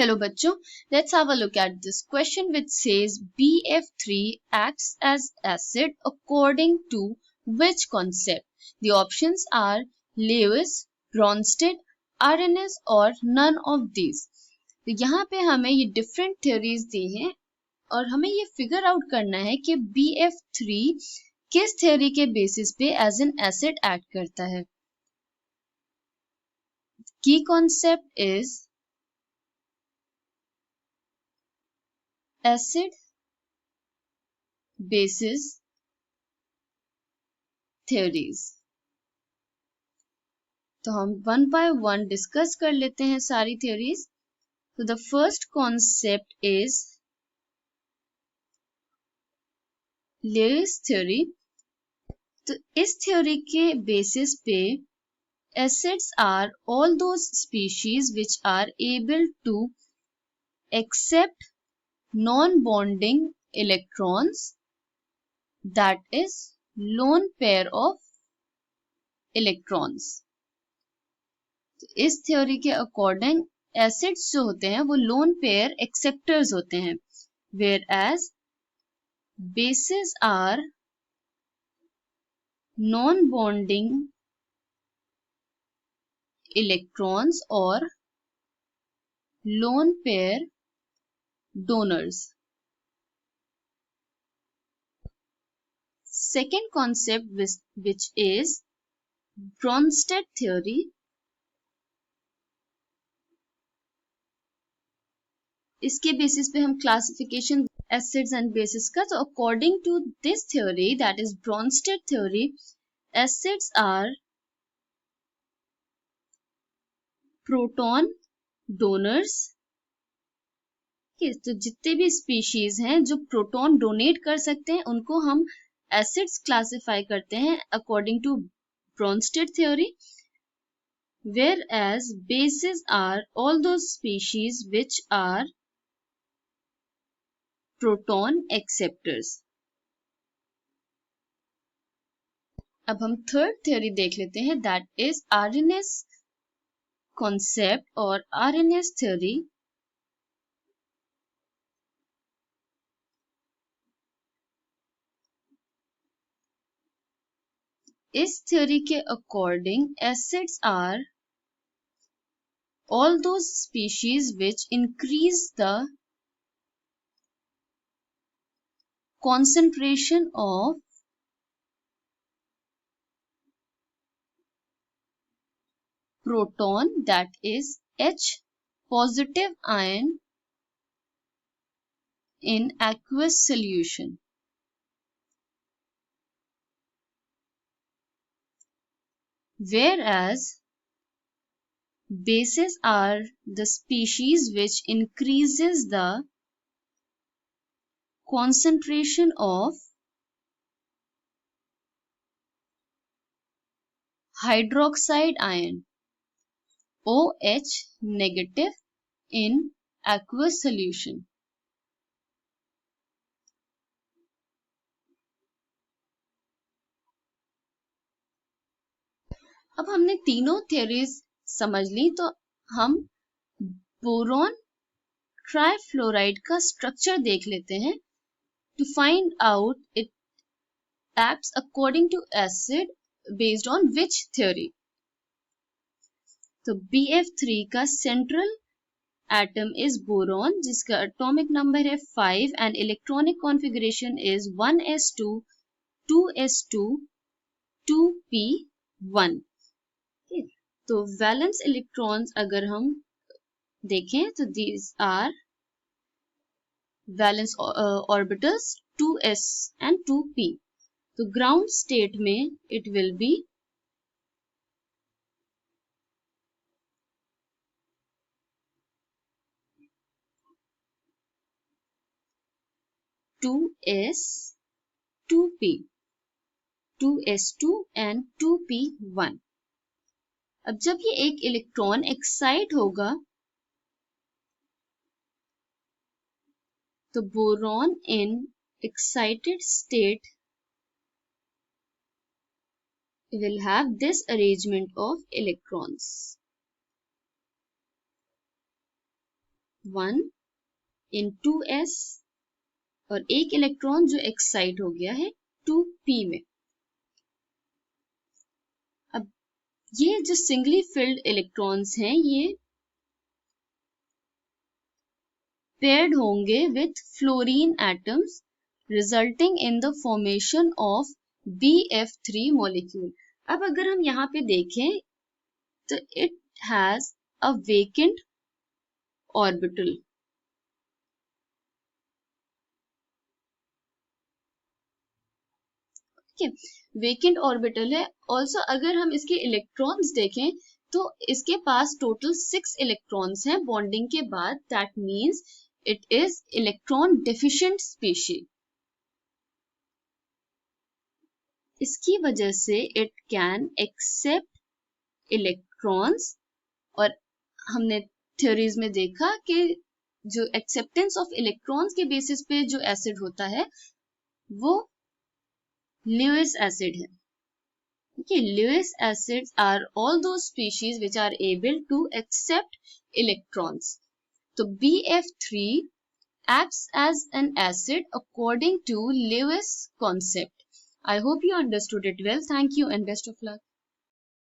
Hello बच्चों, let's have a look at this question which says BF3 acts as acid according to which concept? The options are Lewis, Bronsted, Arrhenius और none of these. तो यहाँ पे हमें ये different theories दी हैं और हमें ये figure out करना है कि BF3 किस theory के basis पे as an acid act करता है. Key concept is acid basis theories. तो हम one by one discuss कर लेते हैं सारी theories. So the first concept is Lewis theory. तो इस theory के basis पे acids are all those species which are able to accept non-bonding electrons, that is lone pair of electrons. तो इस theory के according acids जो होते हैं वो lone pair acceptors होते हैं, whereas bases are non-bonding electrons or lone pair donors. Second concept which is Bronsted theory. इसके basis पे हम classification acids and bases का, तो according to this theory, that is Bronsted theory, acids are proton donors. तो जितने भी species हैं जो proton donate कर सकते हैं उनको हम acids classify करते हैं according to Bronsted theory, whereas bases are all those species which are proton acceptors. अब हम third theory देख लेते हैं, that is Arrhenius concept और Arrhenius theory. इस theory के according acids are all those species which increase the concentration of proton, that is H positive ion in aqueous solution. Whereas bases are the species which increases the concentration of hydroxide ion OH negative in aqueous solution. अब हमने तीनों theories समझ ली, तो हम boron trifluoride का structure देख लेते हैं to find out it acts according to acid based on which theory. तो BF3 का central atom is boron जिसका atomic number है 5 and electronic configuration is 1s2 2s2 2p1. तो valence electrons अगर हम देखें तो these are valence orbitals 2s and 2p. तो ground state में it will be 2s 2p 2s2 and 2p1. अब जब ये एक इलेक्ट्रॉन एक्साइट होगा तो boron in excited state will have this arrangement of electrons. 1 in 2s और एक इलेक्ट्रॉन जो एक्साइट हो गया है 2p में। अब ये जो सिंगली फिल्ड इलेक्ट्रॉन्स हैं ये पेयर्ड होंगे with fluorine atoms resulting in the formation of BF3 molecule. अब अगर हम यहाँ पे देखें तो it has a vacant orbital. Vacant orbital है। ऑल्सो अगर हम इसके इलेक्ट्रॉन्स देखें तो इसके पास टोटल 6 इलेक्ट्रॉन्स हैं बॉन्डिंग के बाद। That means it is electron deficient species. इसकी वजह से इट कैन एक्सेप्ट इलेक्ट्रॉन्स। और हमने थ्योरीज में देखा कि जो एक्सेप्टेंस ऑफ इलेक्ट्रॉन्स के बेसिस पे जो एसिड होता है वो Lewis acid है। Okay, Lewis acids are all those species which are able to accept electrons. So BF3 acts as an acid according to Lewis concept. I hope you understood it well. Thank you and best of luck.